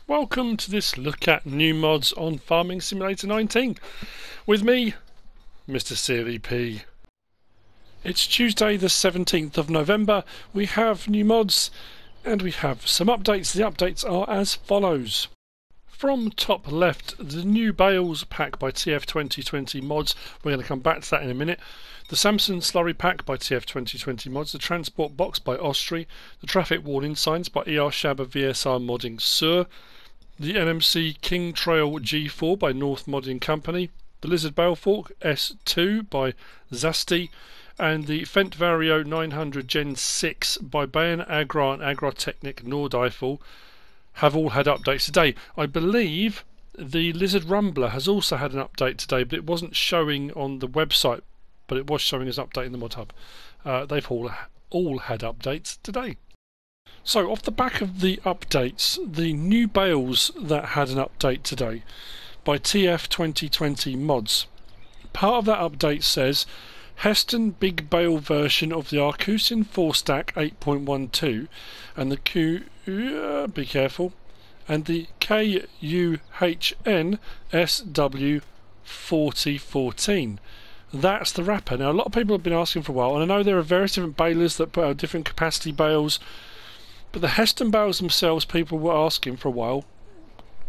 Welcome to this look at new mods on Farming Simulator 19 with me, MrSealyp. It's Tuesday the 17th of November. We have new mods and we have some updates. The updates are as follows. From top left, the new Bales pack by TF2020 mods. We're going to come back to that in a minute. The Samson slurry pack by TF2020 mods. The transport box by Ostri. The traffic warning signs by ER Shabba VSR modding Sur. The NMC King Trail G4 by North Modding Company. The Lizard Bale Fork S2 by Zasti. And the Fent Vario 900 Gen 6 by Bayan Agro and Agrotechnic Nordeifel have all had updates today. I believe the Lizard Rumbler has also had an update today, but it wasn't showing on the website, but it was showing as an update in the mod hub. They've all had updates today. So off the back of the updates, the new Bales that had an update today by TF2020 mods. Part of that update says Heston Big Bale version of the Arcusin 4-stack 8.12 and the be careful, and the KUHN SW 4014. That's the wrapper. Now a lot of people have been asking for a while, and I know there are various different balers that put out different capacity bales, but the Heston bales themselves, people were asking for a while,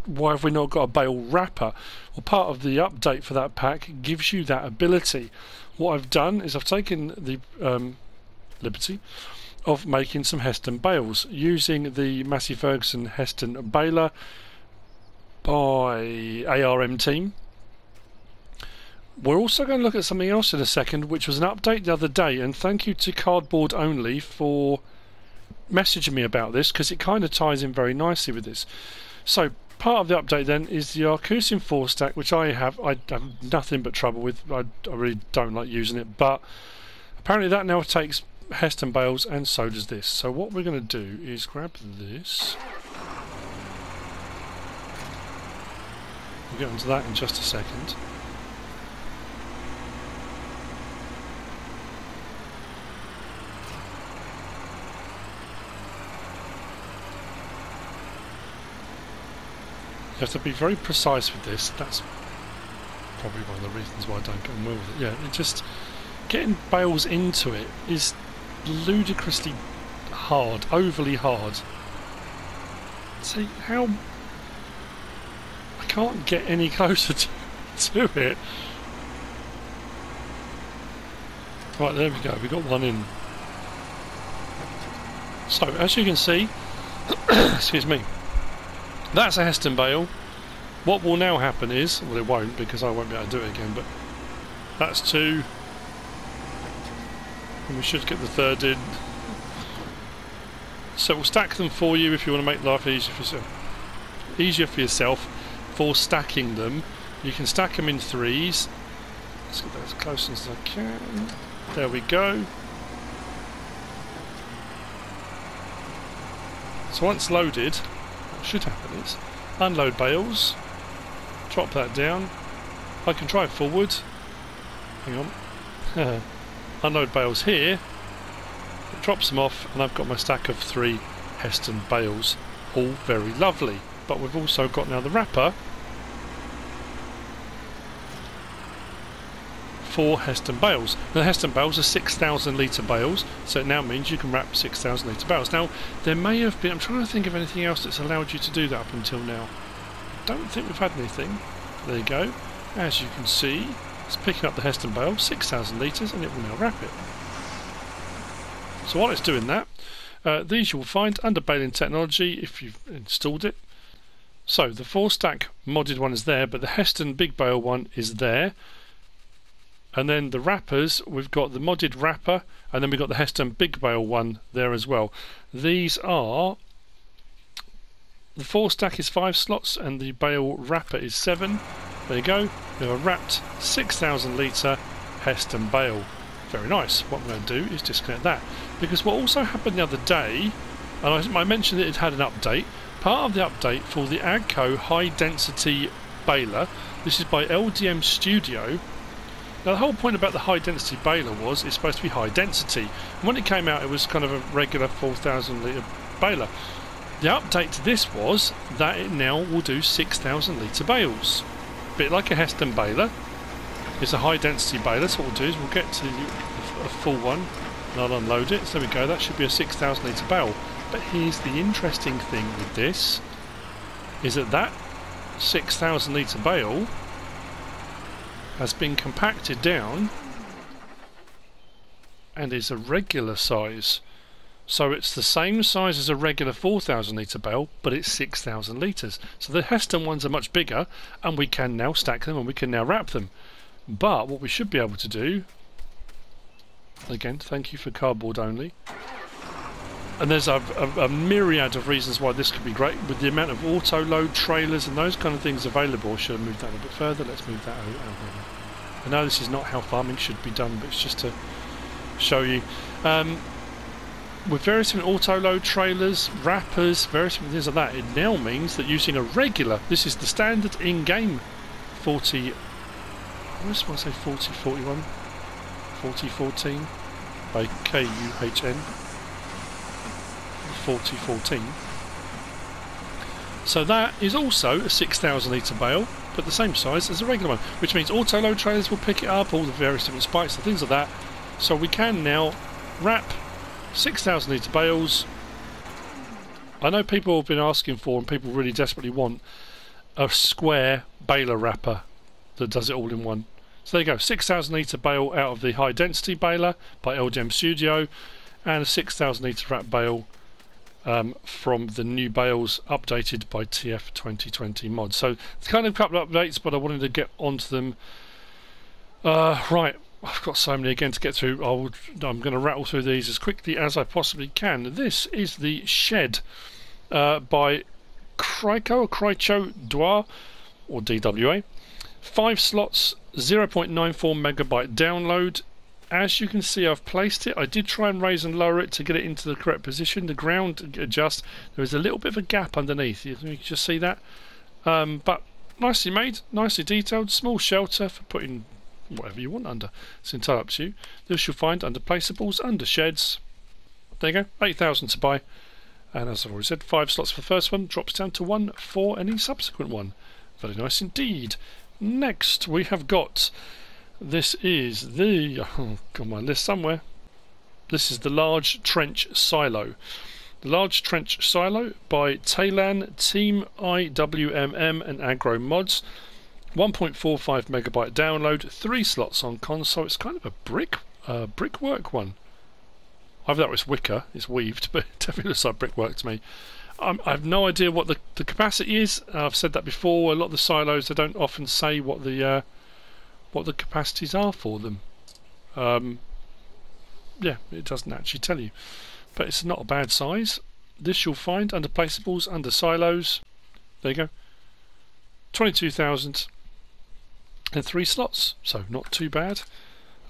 why have we not got a bale wrapper? Well, part of the update for that pack gives you that ability. What I've done is I've taken the liberty of making some Heston bales using the Massey Ferguson Heston baler by ARM team. We're also going to look at something else in a second, which was an update the other day, and thank you to Cardboard Only for messaging me about this, because it kind of ties in very nicely with this. So part of the update then is the Arcusin 4-stack, which I have nothing but trouble with. I really don't like using it, but apparently that now takes Heston bales, and so does this. So what we're going to do is grab this. We'll get onto that in just a second. You have to be very precise with this. That's probably one of the reasons why I don't get on well with it. Yeah, it just getting bales into it is ludicrously hard, overly hard. See how I can't get any closer to it. Right, there we go. We got one in. So as you can see, excuse me. That's a Heston bale. What will now happen is, well, it won't because I won't be able to do it again, but that's two. And we should get the third in. So we'll stack them for you if you want to make life easier for yourself for stacking them. You can stack them in threes. Let's get that as close as I can. There we go. So once loaded, what should happen is unload bales, drop that down. I can drive forward. Hang on. Unload bales here. It drops them off, and I've got my stack of 3 Heston bales. All very lovely. But we've also got now the wrapper for Heston bales. Now the Heston bales are 6,000 litre bales, so it now means you can wrap 6,000 litre bales. Now there may have been, I'm trying to think of anything else that's allowed you to do that up until now. I don't think we've had anything. There you go. As you can see, it's picking up the Heston bale, 6,000 litres, and it will now wrap it. So while it's doing that, these you will find under baling technology if you've installed it. So the 4-stack modded one is there, but the Heston big bale one is there. And then the wrappers, we've got the modded wrapper, and then we've got the Heston big bale one there as well. These are, the 4-stack is 5 slots and the bale wrapper is 7. There you go. We have a wrapped 6,000 litre Heston bale. Very nice. What I'm going to do is disconnect that, because what also happened the other day, and I mentioned that it had an update. Part of the update for the Agro high density baler. This is by LDM Studio. Now the whole point about the high density baler was it's supposed to be high density. And when it came out, it was kind of a regular 4,000 litre baler. The update to this was that it now will do 6,000 litre bales. A bit like a Heston baler. It's a high density baler, so what we'll do is we'll get to a full one and I'll unload it. So there we go, that should be a 6,000 litre bale. But here's the interesting thing with this, is that 6,000 litre bale has been compacted down and is a regular size. So it's the same size as a regular 4,000 litre bale, but it's 6,000 litres. So the Heston ones are much bigger, and we can now stack them and we can now wrap them. But what we should be able to do, again, thank you for cardboard only, and there's a myriad of reasons why this could be great, with the amount of auto load trailers and those kind of things available. Should I move that a bit further? Let's move that out. I know this is not how farming should be done, but it's just to show you. With various different auto-load trailers, wrappers, various different things like that, it now means that using a regular, this is the standard in-game 40, what was I say, 4041? 4014 by KUHN, 4014. So that is also a 6,000 litre bale, but the same size as a regular one, which means auto-load trailers will pick it up, all the various different spikes and things like that. So we can now wrap 6,000 litre bales. I know people have been asking for, and people really desperately want, a square baler wrapper that does it all in one. So there you go, 6,000 litre bale out of the high density baler by LGM Studio, and a 6,000 litre wrap bale from the new bales updated by TF 2020 mod. So it's kind of a couple of updates, but I wanted to get onto them. Right. I've got so many again to get through. I'm going to rattle through these as quickly as I possibly can. This is the shed by Krycho, or Krycho Dwa, or DWA. 5 slots, 0.94 megabyte download. As you can see, I've placed it. I did try and raise and lower it to get it into the correct position. The ground adjust. There is a little bit of a gap underneath. You can just see that. But nicely made, nicely detailed. Small shelter for putting whatever you want under. It's entirely up to you. This you'll find under placeables, under sheds. There you go, 8,000 to buy. And as I've already said, 5 slots for the first one, drops down to 1 for any subsequent one. Very nice indeed. Next we have got, this is the, got my list somewhere. This is the large trench silo. The large trench silo by Tailan, Team IWMM and Agro mods. 1.45 megabyte download, 3 slots on console. It's kind of a brickwork one. Either that or it's wicker, it's weaved, but it definitely looks like brickwork to me. I have no idea what the capacity is. I've said that before. A lot of the silos, they don't often say what the capacities are for them. Yeah, it doesn't actually tell you, but it's not a bad size. This you'll find under placeables, under silos. There you go. 22,000 and 3 slots, so not too bad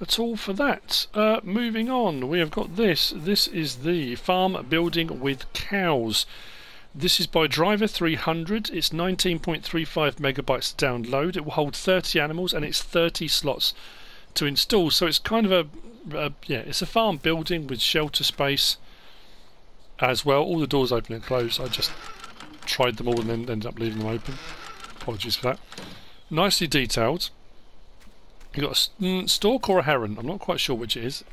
at all for that. Moving on, we have got this. This is the farm building with cows. This is by Driver 300. It's 19.35 megabytes to download. It will hold 30 animals and it's 30 slots to install. So it's kind of yeah, it's a farm building with shelter space as well. All the doors open and close. I just tried them all and then ended up leaving them open. Apologies for that. Nicely detailed. You've got a stork or a heron, I'm not quite sure which it is,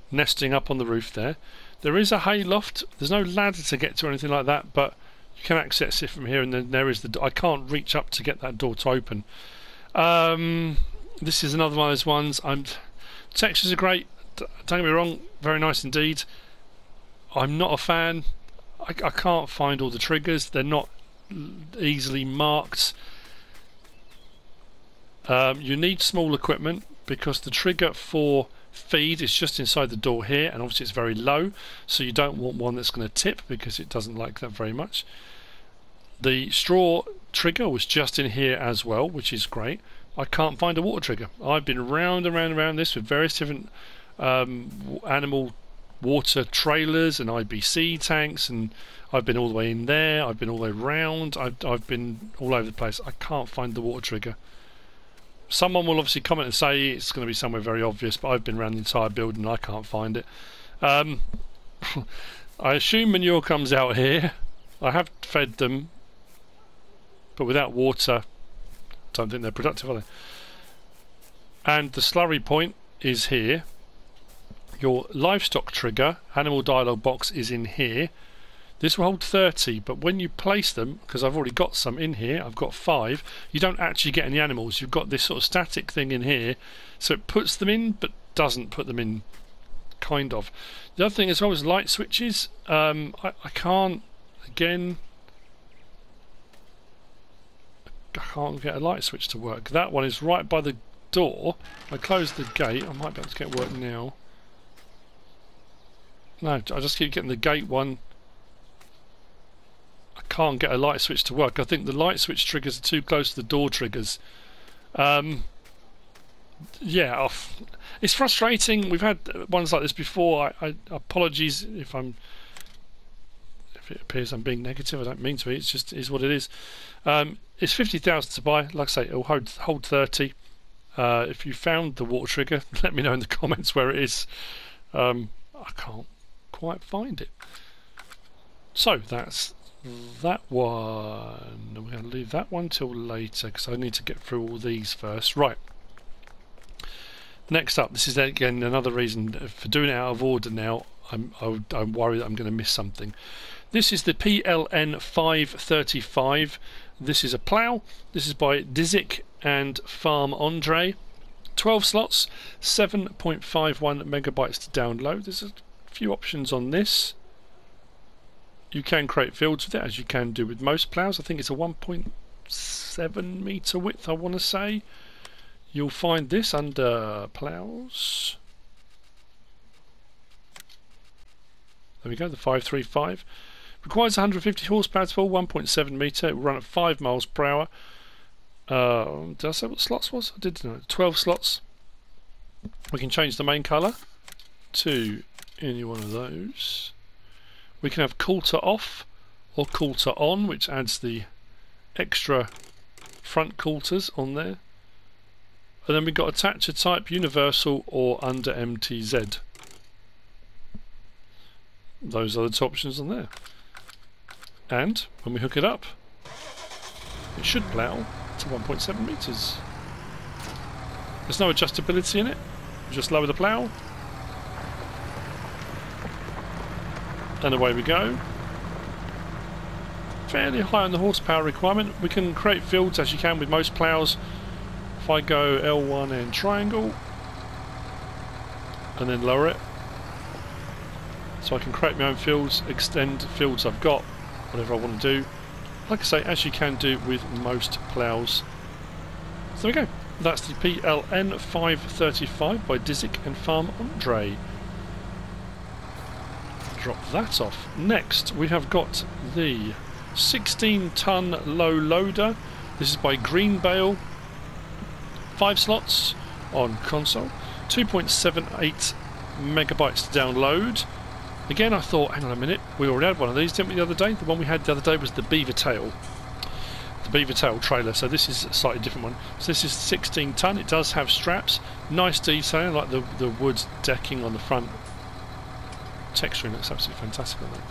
nesting up on the roof there. There is a hay loft. There's no ladder to get to or anything like that, but you can access it from here, and then there is the I can't reach up to get that door to open. This is another one of those ones. Textures are great, don't get me wrong, very nice indeed. I'm not a fan. I can't find all the triggers. They're not easily marked. You need small equipment because the trigger for feed is just inside the door here, and obviously it's very low, so you don't want one that's going to tip because it doesn't like that very much. The straw trigger was just in here as well, which is great. I can't find a water trigger. I've been round and round and round this with various different animal water trailers and IBC tanks, and I've been all the way in there, I've been all the way round, I've been all over the place. I can't find the water trigger. Someone will obviously comment and say it's going to be somewhere very obvious, but I've been around the entire building and I can't find it. I assume manure comes out here. I have fed them, but without water, don't think they're productive, are they? And the slurry point is here. Your livestock trigger, animal dialogue box, is in here. This will hold 30, but when you place them, because I've already got some in here, I've got 5, you don't actually get any animals. You've got this sort of static thing in here, so it puts them in, but doesn't put them in, kind of. The other thing as well is light switches. I can't, again, I can't get a light switch to work. That one is right by the door. If I close the gate, I might be able to get work now. No, I just keep getting the gate one. I can't get a light switch to work. I think the light switch triggers are too close to the door triggers. Yeah, it's frustrating. We've had ones like this before. I apologies if it appears I'm being negative. I don't mean to be. It's just is what it is. It's 50,000 to buy. Like I say, it'll hold 30. If you found the water trigger, let me know in the comments where it is. I can't quite find it. So that's that one. We're going to leave that one till later because I need to get through all these first. Right. Next up, this is again another reason for doing it out of order now. I'm worried that I'm going to miss something. This is the PLN 535. This is a plough. This is by DiZik and FarmAndrei. 12 slots, 7.51 megabytes to download. There's a few options on this. You can create fields with it, as you can do with most ploughs. I think it's a 1.7 metre width, I want to say. You'll find this under ploughs. There we go, the 535. Requires 150 horsepower to fill, 1.7 metre. It will run at 5 miles per hour. Did I say what slots was? I did know. 12 slots. We can change the main colour to any one of those. We can have coulter off or coulter on, which adds the extra front coulters on there. And then we've got attacher type, universal or under MTZ. Those are the two options on there. And when we hook it up, it should plough to 1.7 metres. There's no adjustability in it. You just lower the plough. And away we go. Fairly high on the horsepower requirement. We can create fields as you can with most ploughs. If I go L1 and triangle and then lower it, so I can create my own fields, extend fields I've got, whatever I want to do. Like I say, as you can do with most ploughs. So there we go. That's the PLN 535 by DiZik and FarmAndrei. Drop that off. Next we have got the 16-ton low loader. This is by GreenBale. 5 slots on console. 2.78 megabytes to download. Again, I thought, hang on a minute, we already had one of these, didn't we, the other day? The one we had the other day was the Beaver Tail. The Beaver Tail trailer, so this is a slightly different one. So this is 16 ton, it does have straps. Nice detail, like the wood decking on the front. Texturing looks absolutely fantastic on that.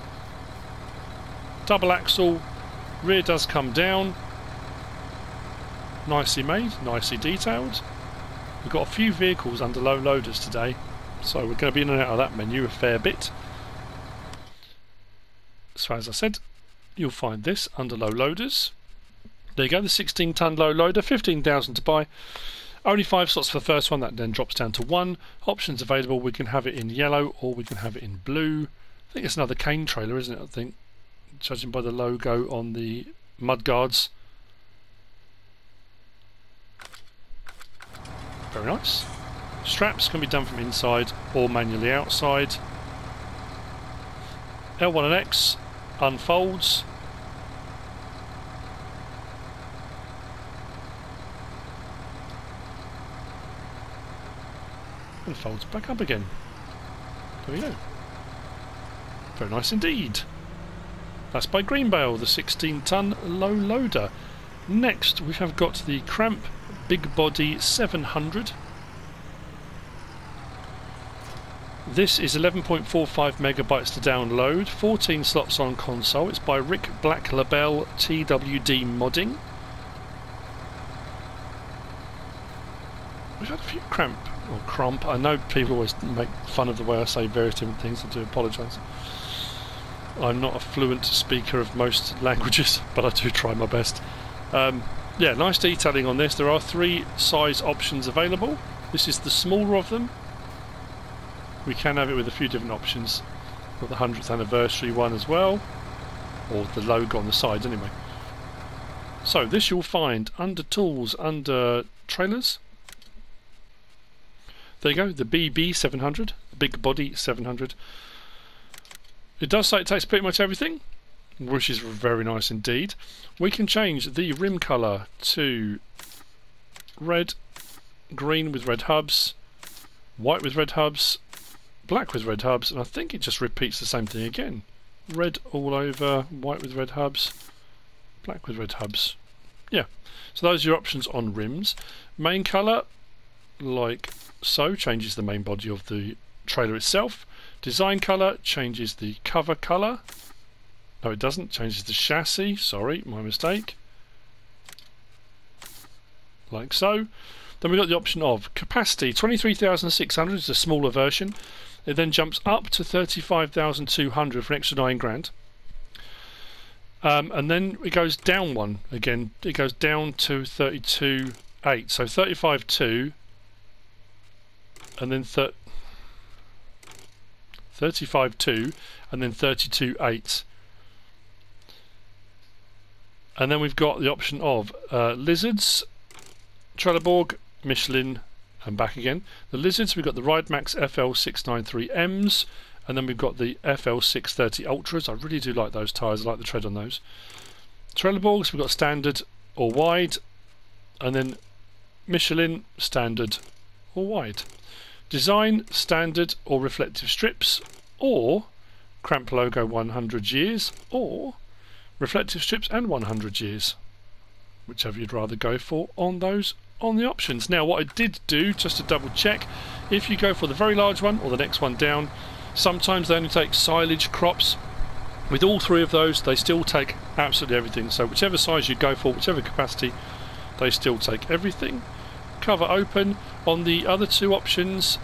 Double axle, rear does come down. Nicely made, nicely detailed. We've got a few vehicles under low loaders today, so we're going to be in and out of that menu a fair bit. So as I said, you'll find this under low loaders. There you go, the 16-ton low loader, 15,000 to buy. Only 5 slots for the first one, that then drops down to 1. Options available, we can have it in yellow or we can have it in blue. I think it's another cane trailer, isn't it, I think, judging by the logo on the mudguards. Very nice. Straps can be done from inside or manually outside. L1 and X unfolds. And folds back up again. There we go. Very nice indeed. That's by GreenBale, the 16-ton low loader. Next we have got the Krampe Big Body 700. This is 11.45 megabytes to download, 14 slots on console. It's by Labele TWD modding. We've had a few Krampe. I know people always make fun of the way I say various different things. I do apologise. I'm not a fluent speaker of most languages, but I do try my best. Yeah, nice detailing on this. There are 3 size options available. This is the smaller of them. We can have it with a few different options. Got the 100th anniversary one as well, or the logo on the side anyway. So this you'll find under tools, under trailers. There you go, the BB700, the big body 700. It does say it takes pretty much everything, which is very nice indeed. We can change the rim colour to red, green with red hubs, white with red hubs, black with red hubs, and I think it just repeats the same thing again. Red all over, white with red hubs, black with red hubs. Yeah, so those are your options on rims. Main colour, like so, changes the main body of the trailer itself. Design colour changes the cover colour. No, it doesn't. Changes the chassis. Sorry, my mistake. Like so. Then we've got the option of capacity. 23,600 is a smaller version. It then jumps up to 35,200 for an extra 9 grand. And then it goes down one again. It goes down to 32.8. So 35.2 and then 35.2 and then 32.8. And then we've got the option of Lizards, Trelleborg, Michelin, and back again. The Lizards, we've got the Ridemax FL693Ms, and then we've got the FL630 Ultras. I really do like those tyres, I like the tread on those. Trelleborgs, we've got standard or wide, and then Michelin, standard or wide. Design, standard or reflective strips, or Krampe logo 100 years, or reflective strips and 100 years. Whichever you'd rather go for on those on the options. Now what I did do, just to double check, if you go for the very large one or the next one down, sometimes they only take silage crops. With all 3 of those, they still take absolutely everything. So whichever size you go for, whichever capacity, they still take everything. Cover open. On the other 2 options,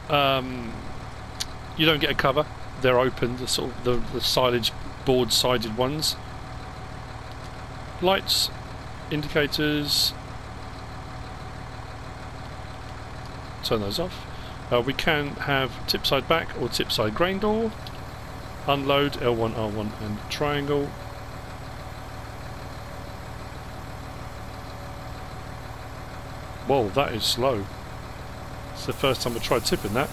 you don't get a cover. They're open, the sort of the silage board sided ones. Lights, indicators, turn those off. We can have tip side back or tip side grain door. Unload, L1, R1 and triangle. Whoa, that is slow. It's the first time I tried tipping that.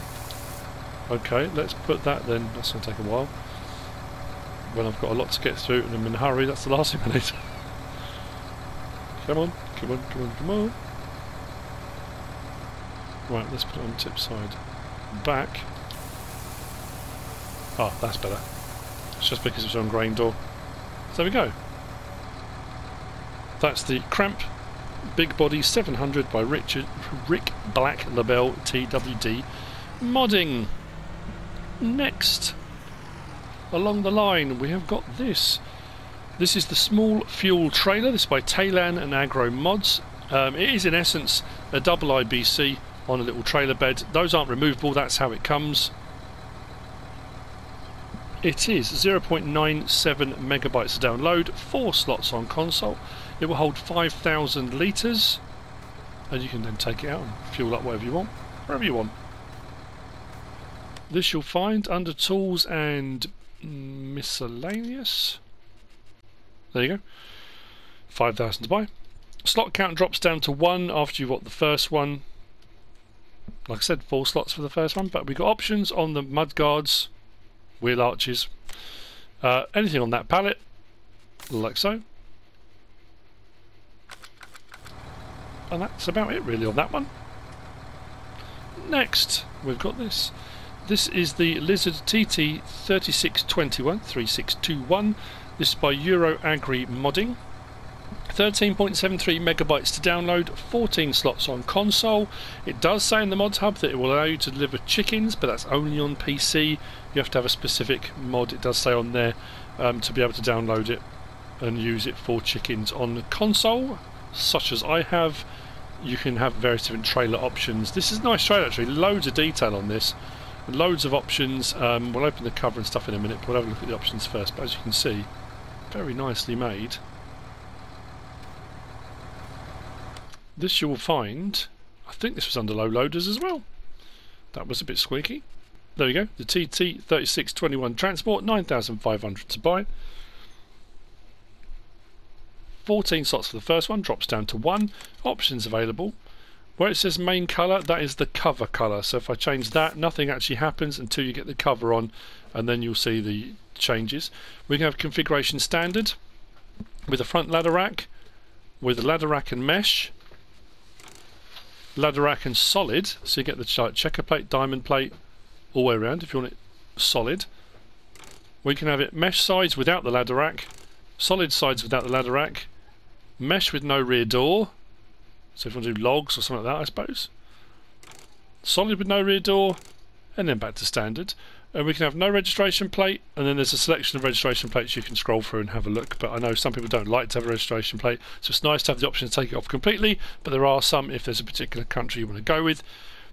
Okay, let's put that then. That's going to take a while. When I've got a lot to get through and I'm in a hurry, that's the last thing I need. Come on, come on, come on, come on. Right, let's put it on tip side back. Oh, that's better. It's just because it's on grain door. So there we go. That's the Krampe Big Body 700 by Rick Labele TWD modding. Next, along the line, we have got this. This is the small fuel trailer. This is by Tailan and Agro mods. It is in essence a double IBC on a little trailer bed. Those aren't removable, that's how it comes. It is 0.97 megabytes to download, 4 slots on console. It will hold 5,000 litres, and you can then take it out and fuel up whatever you want, wherever you want. This you'll find under tools and miscellaneous. There you go. 5,000 to buy. Slot count drops down to 1 after you've got the first one. Like I said, 4 slots for the first one, but we've got options on the mud guards, wheel arches, anything on that pallet, like so. And that's about it really on that one. Next, we've got this. This is the Lizard TT 3621. This is by Euro Agri modding. 13.73 megabytes to download, 14 slots on console. It does say in the mods hub that it will allow you to deliver chickens, but that's only on PC. You have to have a specific mod, it does say on there, to be able to download it and use it for chickens. On the console, such as I have, you can have various different trailer options. This is a nice trailer actually, loads of detail on this, loads of options. We'll open the cover and stuff in a minute, but we'll have a look at the options first. But as you can see, very nicely made. This you will find, I think this was under low loaders as well. That was a bit squeaky. There we go, the TT3621 transport, 9,500 to buy. 14 slots for the first one, drops down to 1. Options available. Where it says main colour, that is the cover colour. So if I change that, nothing actually happens until you get the cover on, and then you'll see the changes. We can have configuration standard, with a front ladder rack, with a ladder rack and mesh, ladder rack and solid, so you get the checker plate, diamond plate, all the way around if you want it solid. We can have it mesh sides without the ladder rack, solid sides without the ladder rack, mesh with no rear door, so if you want to do logs or something like that I suppose, solid with no rear door, and then back to standard. And we can have no registration plate, and then there's a selection of registration plates you can scroll through and have a look, but I know some people don't like to have a registration plate, so it's nice to have the option to take it off completely, but there are some if there's a particular country you want to go with.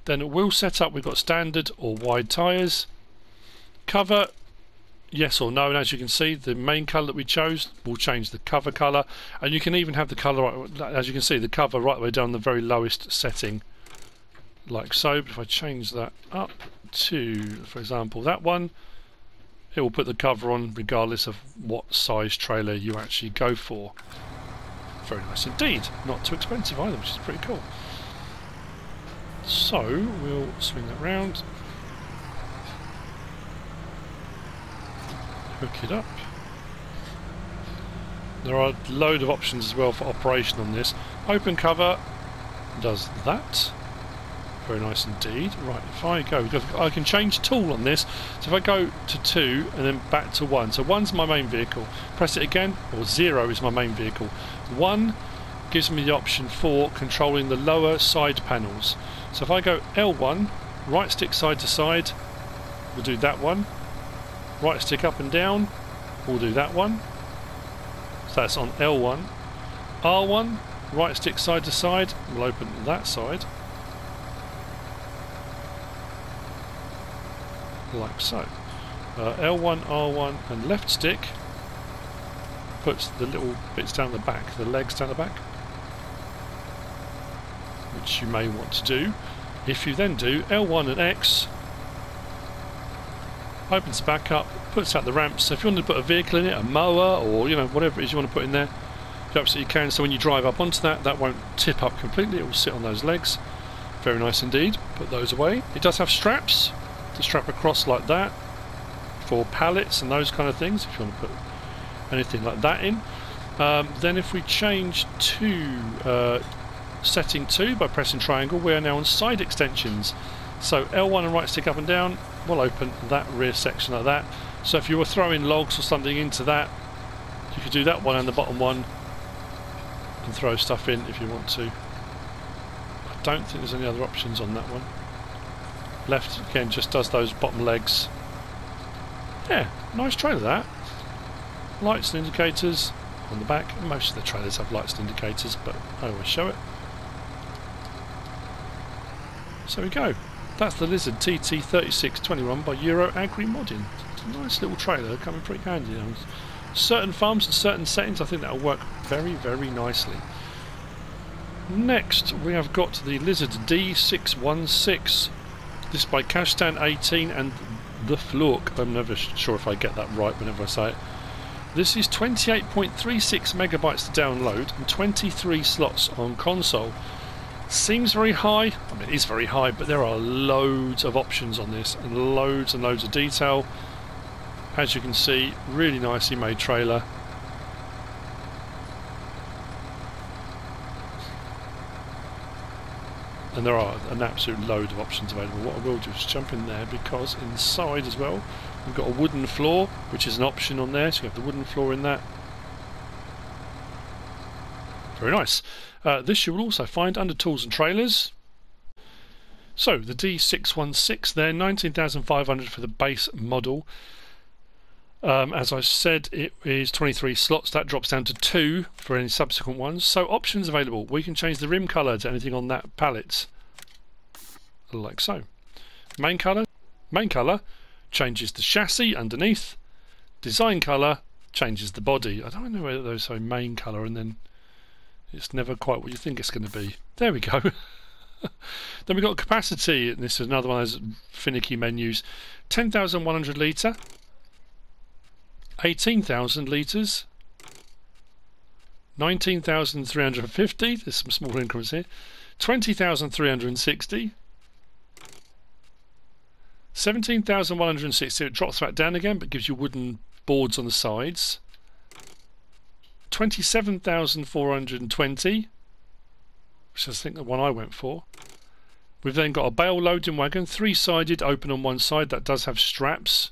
Then wheel setup, we've got standard or wide tyres. Cover, yes or no, and as you can see the main colour that we chose will change the cover colour, and you can even have the colour, as you can see, the cover right the way down the very lowest setting, like so. But if I change that up to, for example, that one, it will put the cover on regardless of what size trailer you actually go for. Very nice indeed, not too expensive either, which is pretty cool. So we'll swing that round, hook it up. There are a load of options as well for operation on this. Open cover does that. Very nice indeed. Right, if I go, I can change tool on this. So if I go to 2 and then back to 1. So 1's my main vehicle. Press it again, or 0 is my main vehicle. 1 gives me the option for controlling the lower side panels. So if I go L1, right stick side to side, we'll do that one. Right stick up and down, we'll do that one. So that's on L1. R1, right stick side to side, we'll open that side. Like so. L1, R1 and left stick puts the little bits down the back, the legs down the back, which you may want to do. If you then do L1 and X, opens the back up, puts out the ramps. So if you want to put a vehicle in it, a mower, or you know, whatever it is you want to put in there, you absolutely can. So when you drive up onto that, that won't tip up completely, it will sit on those legs. Very nice indeed. Put those away. It does have straps to strap across like that for pallets and those kind of things, if you want to put anything like that in. Then if we change to setting 2 by pressing triangle, we are now on side extensions. So L1 and right stick up and down will open that rear section like that. So if you were throwing logs or something into that, you could do that one and the bottom one and throw stuff in if you want to. I don't think there's any other options on that one. Left again just does those bottom legs. Yeah, nice trailer that. Lights and indicators on the back. Most of the trailers have lights and indicators, but I always show it. So we go. That's the Lizard TT3621 by Euro Agri Modding. It's a nice little trailer, coming pretty handy. On certain farms and certain settings, I think that'll work very, very nicely. Next, we have got the Lizard D616. This by Cashtan18 and TheFluorke. I'm never sure if I get that right whenever I say it. This is 28.36 megabytes to download and 23 slots on console. Seems very high. I mean, it is very high, but there are loads of options on this and loads of detail. As you can see, really nicely made trailer. And there are an absolute load of options available. What I will do is jump in there, because inside as well we've got a wooden floor, which is an option on there, so you have the wooden floor in that. Very nice. This you will also find under Tools and Trailers. So the D616 there, 19,500 for the base model. As I said, it is 23 slots. That drops down to 2 for any subsequent ones. So options available. We can change the rim colour to anything on that palette, like so. Main colour changes the chassis underneath. Design colour changes the body. I don't know whether those say main colour and then it's never quite what you think it's going to be. There we go. Then we've got capacity, and this is another one of those finicky menus. 10,100 litre, 18,000 litres, 19,350, there's some small increments here, 20,360, 17,160, it drops back down again but gives you wooden boards on the sides, 27,420, which is I think the one I went for. We've then got a bale loading wagon, 3-sided, open on one side, that does have straps,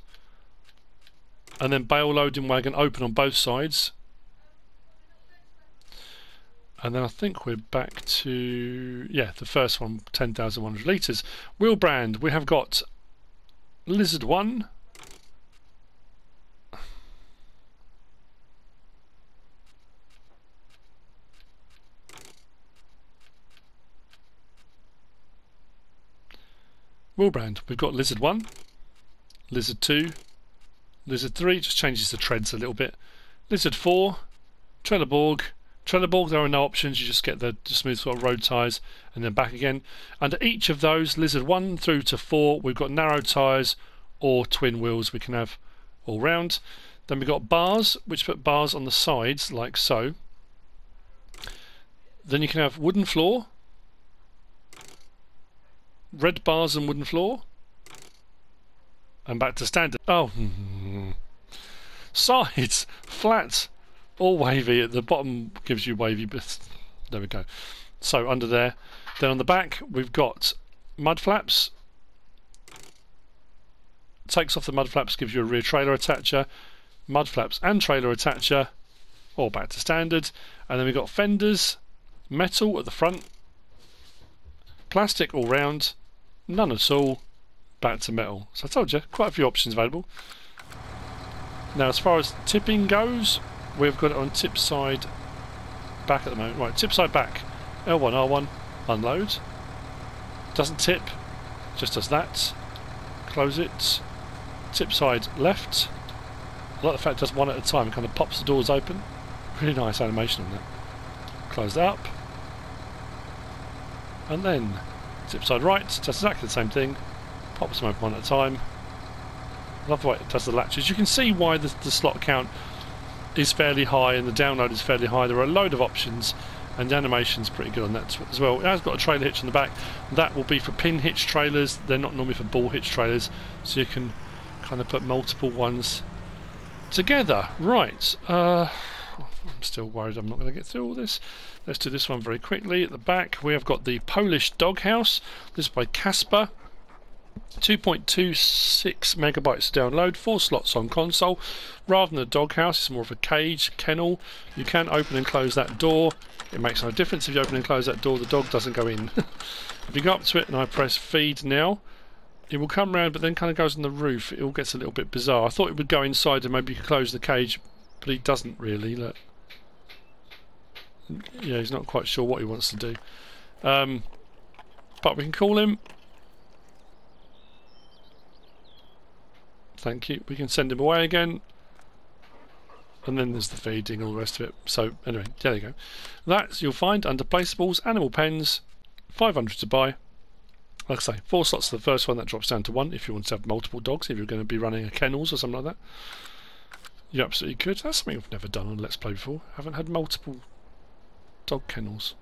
and then bale loading wagon open on both sides. And then I think we're back to, yeah, the first one, 10,100 litres. Wheel brand, we have got Lizard 1, wheel brand, we've got Lizard 1, Lizard 2, Lizard 3, just changes the treads a little bit, Lizard 4, Trelleborg, there are no options, you just get the smooth sort of road tyres and then back again. Under each of those, Lizard 1 through to 4, we've got narrow tyres or twin wheels we can have all round. Then we've got bars, which put bars on the sides like so. Then you can have wooden floor, red bars and wooden floor, and back to standard. Oh, sides, flat, all wavy. At the bottom gives you wavy, but there we go. So under there. Then on the back we've got mud flaps. Takes off the mud flaps, gives you a rear trailer attacher, mud flaps and trailer attacher, all back to standard. And then we've got fenders, metal at the front, plastic all round, none at all, back to metal. So I told you, quite a few options available. Now as far as tipping goes, we've got it on tip side back at the moment. Right, tip side back, L1, R1, unload. Doesn't tip, just does that. Close it. Tip side left. I like the fact it does one at a time, it kind of pops the doors open. Really nice animation on that. Close that up. And then tip side right, does exactly the same thing. Pops them open one at a time. Love the way it does the latches. You can see why the slot count is fairly high and the download is fairly high. There are a load of options and the animation's pretty good on that as well. It has got a trailer hitch in the back. That will be for pin hitch trailers. They're not normally for ball hitch trailers, so you can kind of put multiple ones together. Right, I'm still worried I'm not going to get through all this. Let's do this one very quickly. At the back we have got the Polish Doghouse. This is by Kacper. 2.26 megabytes to download, 4 slots on console. Rather than a doghouse, it's more of a cage, kennel. You can open and close that door. It makes no difference if you open and close that door, the dog doesn't go in. If you go up to it and I press feed now, it will come round but then kind of goes on the roof. It all gets a little bit bizarre. I thought it would go inside and maybe you could close the cage, but he doesn't really. Look. Yeah, he's not quite sure what he wants to do. But we can call him. Thank you. We can send him away again. And then there's the feeding, all the rest of it. So anyway, there you go. That you'll find under placeables, animal pens, 500 to buy. Like I say, 4 slots to the first one, that drops down to 1 if you want to have multiple dogs, if you're going to be running a kennels or something like that. You absolutely could. That's something we've never done on Let's Play before. Haven't had multiple dog kennels.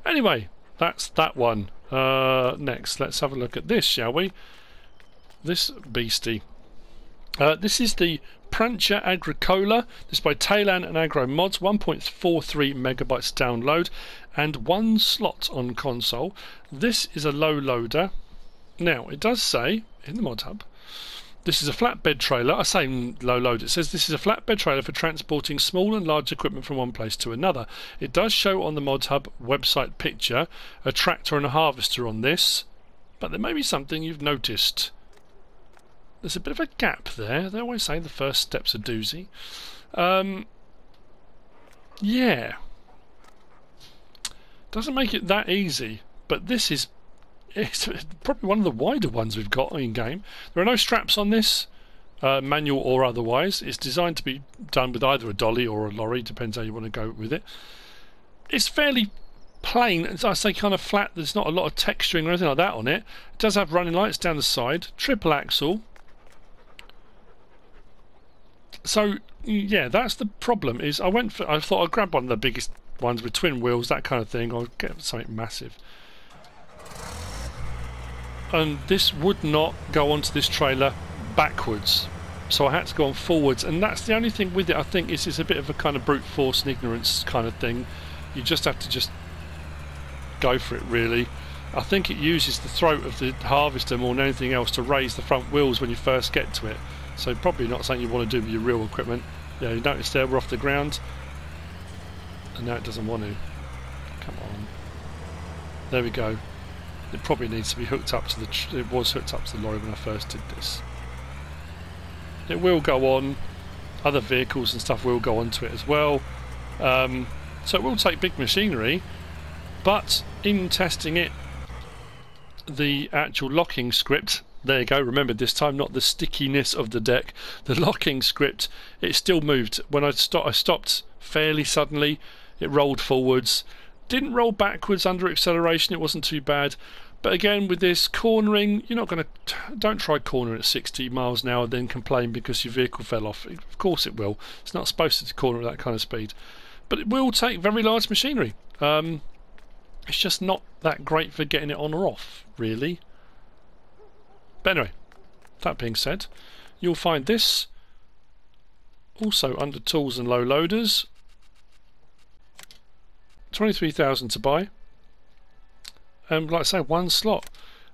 Anyway, that's that one. Next, let's have a look at this, shall we? This beastie. This is the Prancha Agricola. This is by Tailan and Agro mods. 1.43 megabytes download and 1 slot on console. This is a low loader. Now it does say in the mod hub This is a flatbed trailer. I say low load. It says this is a flatbed trailer for transporting small and large equipment from one place to another. It does show on the Mod Hub website picture a tractor and a harvester on this, but there may be something you've noticed. There's a bit of a gap there. They always say the first step's a doozy. Yeah. Doesn't make it that easy, but this is it's probably one of the wider ones we've got in game. There are no straps on this, manual or otherwise. It's designed to be done with either a dolly or a lorry, depends how you want to go with it. It's fairly plain, as I say, kind of flat. There's not a lot of texturing or anything like that on it. It does have running lights down the side, triple axle. So yeah, that's the problem. Is I thought I'd grab one of the biggest ones with twin wheels, that kind of thing, or get something massive. And this would not go onto this trailer backwards, so I had to go on forwards, and that's the only thing with it. I think it's a bit of a kind of brute force and ignorance kind of thing. You just have to just go for it, really. I think it uses the throat of the harvester more than anything else to raise the front wheels when you first get to it, so probably not something you want to do with your real equipment. Yeah, you notice there we're off the ground, and now it doesn't want to. Come on, there we go. It probably needs to be hooked up to the... It was hooked up to the lorry when I first did this. It will go on. Other vehicles and stuff will go onto it as well. So it will take big machinery, but in testing it, the actual locking script, there you go, remember this time, not the stickiness of the deck, the locking script, it still moved. When I stopped fairly suddenly, it rolled forwards. Didn't roll backwards under acceleration, it wasn't too bad. But again, with this cornering, you're not going to... Don't try cornering at 60 miles an hour then complain because your vehicle fell off. Of course it will. It's not supposed to corner at that kind of speed. But it will take very large machinery. It's just not that great for getting it on or off, really. But anyway, that being said, you'll find this also under tools and low loaders. 23,000 to buy, and like I say, one slot.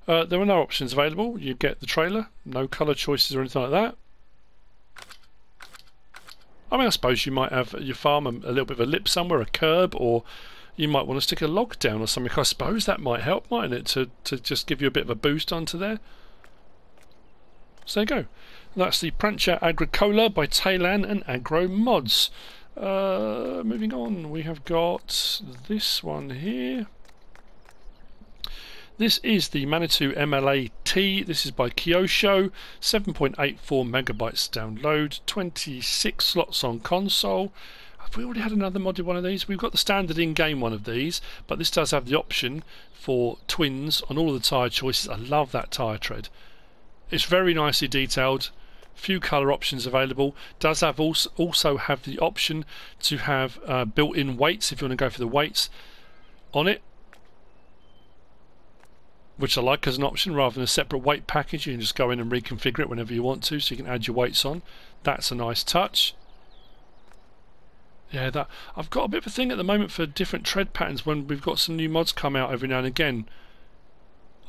There are no options available. You get the trailer, no colour choices or anything like that. I mean, I suppose you might have at your farm a little bit of a lip somewhere, a curb, or you might want to stick a log down or something. I suppose that might help, mightn't it, to just give you a bit of a boost onto there. So there you go. That's the Prancha Agricola by Tailan and Agro mods. Moving on, we have got this one here. This is the Manitou MLA-T. This is by Kyosho. 7.84 megabytes download. 26 slots on console. Have we already had another modded one of these? We've got the standard in-game one of these, but this does have the option for twins on all the tyre choices. I love that tyre tread. It's very nicely detailed. Few colour options available. Does have also have the option to have built-in weights if you want to go for the weights on it, which I like as an option rather than a separate weight package. You can just go in and reconfigure it whenever you want to, so you can add your weights on. That's a nice touch. Yeah, that I've got a bit of a thing at the moment for different tread patterns when we've got some new mods come out every now and again.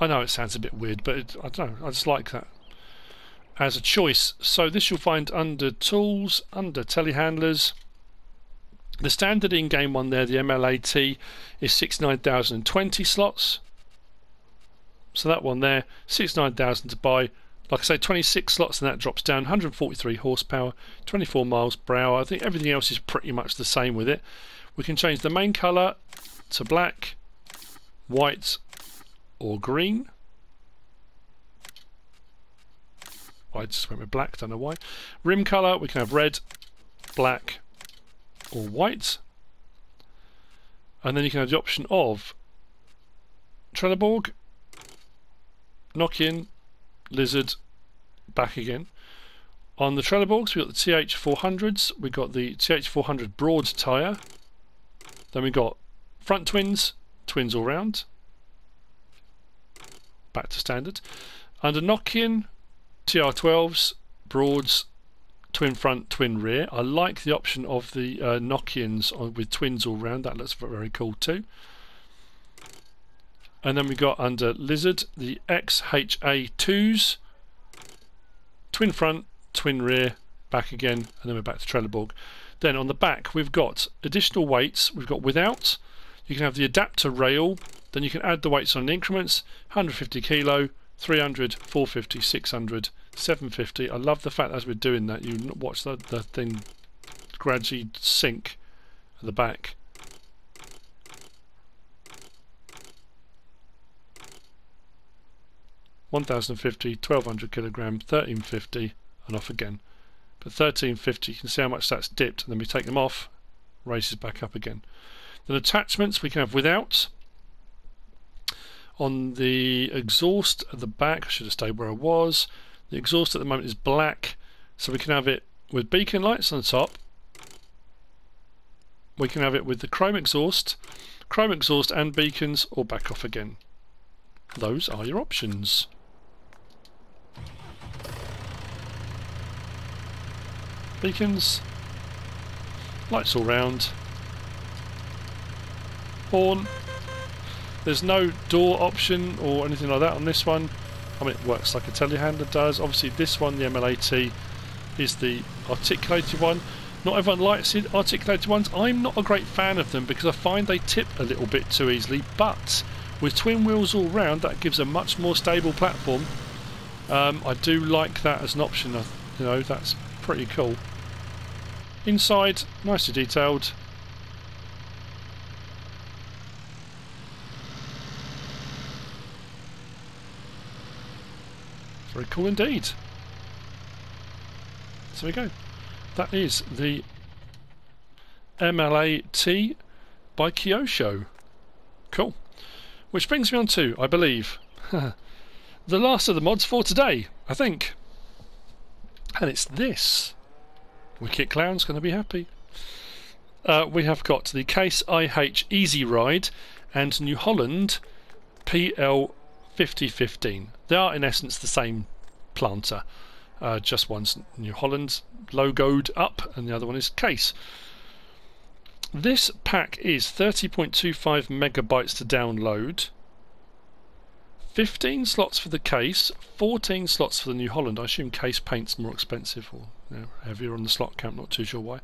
I know it sounds a bit weird, but I don't know, I just like that as a choice. So this you'll find under tools, under telehandlers. The standard in-game one there, the MLA-T, is 69,020 slots. So that one there, 69,000 to buy. Like I say, 26 slots and that drops down, 143 horsepower, 24 miles per hour. I think everything else is pretty much the same with it. We can change the main colour to black, white or green. I just went with black, don't know why. Rim colour, we can have red, black or white. And then you can have the option of Trelleborg, knock-in, lizard, back again. On the Trelleborgs, we've got the TH400s, we've got the TH400 broad tyre, then we've got front twins, twins all round, back to standard. Under knock-in, TR12s, broads, twin front, twin rear. I like the option of the knock-ins with twins all round, that looks very cool too. And then we got under lizard the XHA2s, twin front, twin rear, back again, and then we're back to Trelleborg. Then on the back we've got additional weights. We've got without. You can have the adapter rail. Then you can add the weights on in increments. 150 kilo, 300, 450, 600, 750. I love the fact that as we're doing that, you watch the thing gradually sink at the back. $1,050, 1,200 kilogram, 1,350, and off again. But 1,350, you can see how much that's dipped, and then we take them off, races back up again. Then attachments we can have without. On the exhaust at the back, I should have stayed where I was. The exhaust at the moment is black, so we can have it with beacon lights on the top. We can have it with the chrome exhaust and beacons, or back off again. Those are your options. Beacons, lights all round, horn. There's no door option or anything like that on this one. I mean, it works like a telehandler does. Obviously this one, the MLA-T, is the articulated one. Not everyone likes it, articulated ones. I'm not a great fan of them because I find they tip a little bit too easily, but with twin wheels all round, that gives a much more stable platform. I do like that as an option. You know, that's pretty cool. Inside, nicely detailed. Very cool indeed. So we go. That is the MLA-T by Kyosho. Cool. Which brings me on to, I believe, the last of the mods for today, I think. And it's this. Wicked Clown's going to be happy. We have got the Case IH Easy Ride and New Holland PL 5015. They are in essence the same planter. Just one's New Holland logoed up and the other one is Case. This pack is 30.25 megabytes to download, 15 slots for the Case, 14 slots for the New Holland. I assume Case paint's more expensive or heavier on the slot count, not too sure why.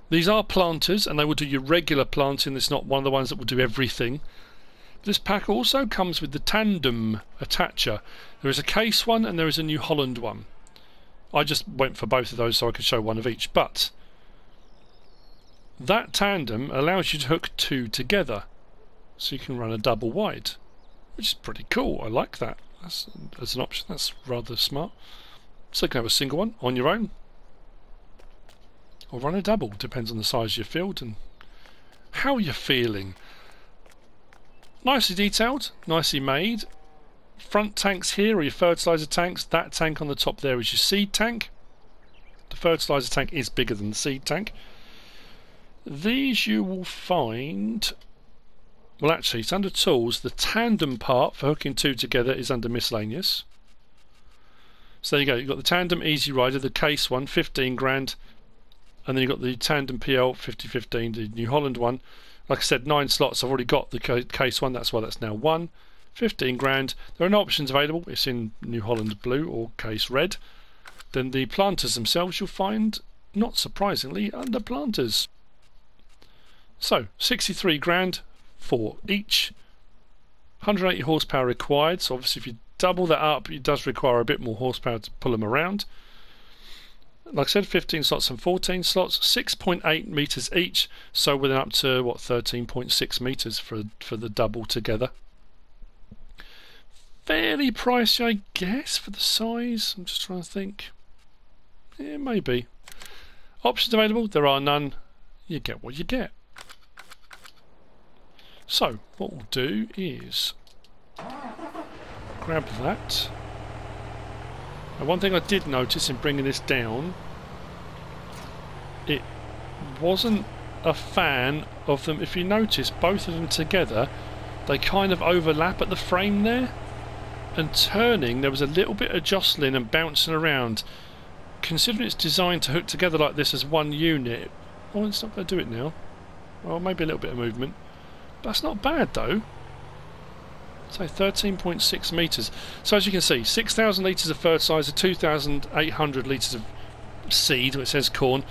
These are planters and they will do your regular planting. It's not one of the ones that will do everything. This pack also comes with the tandem attacher. There is a Case one and there is a New Holland one. I just went for both of those so I could show one of each, but that tandem allows you to hook two together, so you can run a double wide, which is pretty cool. I like that. As an option, that's rather smart. So you can have a single one on your own, or run a double, depends on the size of your field and how you're feeling. Nicely detailed, nicely made. Front tanks here are your fertilizer tanks. That tank on the top there is your seed tank. The fertilizer tank is bigger than the seed tank. These you will find, well actually it's under tools. The tandem part for hooking two together is under miscellaneous. So there you go, you've got the tandem Easy Rider, the Case one, 15 grand, and then you've got the tandem PL 5015, the New Holland one. Like I said, 9 slots. I've already got the Case one, that's why that's now 1. 15 grand. There are no options available. It's in New Holland blue or Case red. Then the planters themselves you'll find, not surprisingly, under planters. So 63 grand for each. 180 horsepower required. So obviously if you double that up, it does require a bit more horsepower to pull them around. Like I said, 15 slots and 14 slots, 6.8 meters each. So we're up to what, 13.6 meters for the double together. Fairly pricey, I guess, for the size. I'm just trying to think. Yeah, maybe. Options available? There are none. You get what you get. So, what we'll do is grab that. And one thing I did notice in bringing this down, it wasn't a fan of them. If you notice, both of them together, they kind of overlap at the frame there. And turning, there was a little bit of jostling and bouncing around. Considering it's designed to hook together like this as one unit, oh, it's not going to do it now. Well, maybe a little bit of movement. That's not bad though. So 13.6 metres. So as you can see, 6,000 litres of fertiliser, 2,800 litres of seed, it says corn.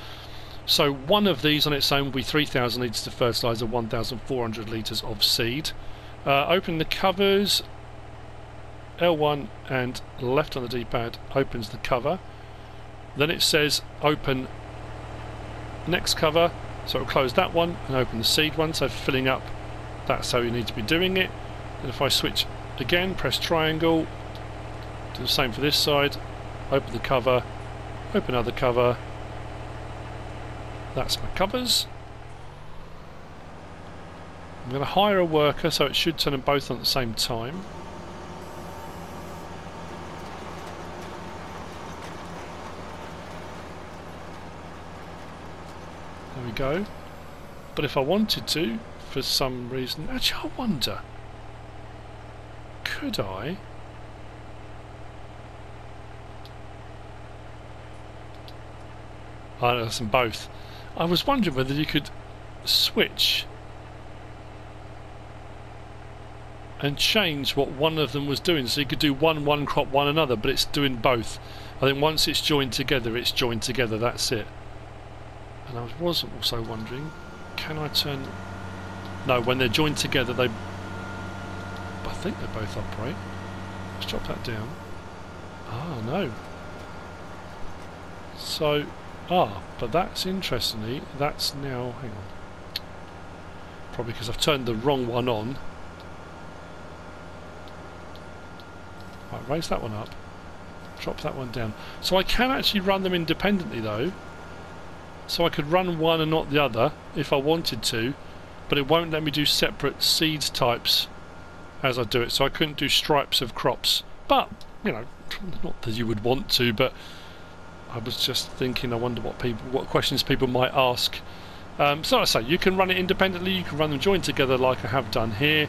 So one of these on its own will be 3,000 litres of fertiliser, 1,400 litres of seed. Open the covers, L1 and left on the D-pad opens the cover. Then it says open next cover, so it will close that one and open the seed one, so filling up, that's how you need to be doing it. And if I switch again, press triangle, do the same for this side, open the cover, open other cover, that's my covers. I'm going to hire a worker so it should turn them both on at the same time. There we go. But if I wanted to, for some reason, actually I wonder, could I? Oh, that's them both. I was wondering whether you could switch and change what one of them was doing, so you could do one crop, one another, but it's doing both. I think once it's joined together, that's it. And I was also wondering, can I turn... No, when they're joined together, I think they both operate. Let's drop that down. Ah, no. So, but that's interestingly, that's now, hang on. Probably because I've turned the wrong one on. Right, raise that one up. Drop that one down. So I can actually run them independently though. So I could run one and not the other if I wanted to, but it won't let me do separate seed types as I do it. So I couldn't do stripes of crops. But, you know, not that you would want to, but I was just thinking, I wonder what questions people might ask. So like I say, you can run it independently, you can run them joined together like I have done here.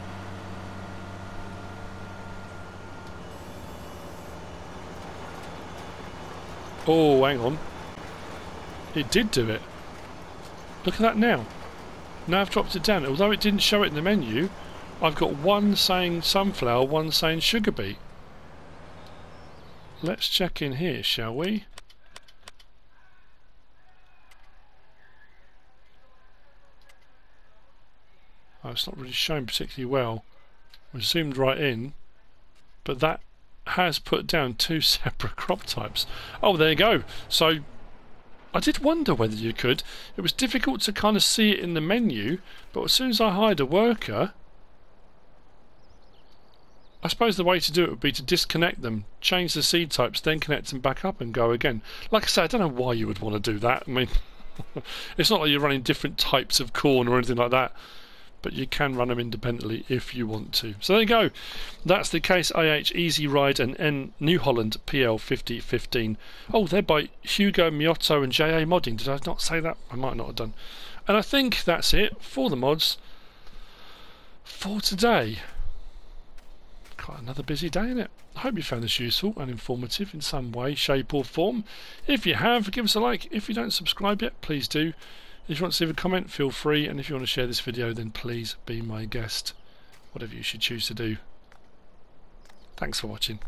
Oh, hang on. It did do it. Look at that now. Now I've dropped it down. Although it didn't show it in the menu, I've got one saying sunflower, one saying sugar beet. Let's check in here, shall we? Oh, it's not really shown particularly well. We zoomed right in, but that has put down two separate crop types. Oh, there you go. So I did wonder whether you could. It was difficult to kind of see it in the menu, but as soon as I hired a worker, I suppose the way to do it would be to disconnect them, change the seed types, then connect them back up and go again. Like I said, I don't know why you would want to do that. I mean, it's not like you're running different types of corn or anything like that, but you can run them independently if you want to. So there you go. That's the Case IH Easy Ride and N New Holland PL 5015. Oh, they're by Hugo, Miott and JA Modding. Did I not say that? I might not have done. And I think that's it for the mods for today. Quite another busy day, innit? I hope you found this useful and informative in some way, shape or form. If you have, give us a like. If you don't subscribe yet, please do. If you want to leave a comment, feel free, and if you want to share this video, then please be my guest. Whatever you should choose to do. Thanks for watching.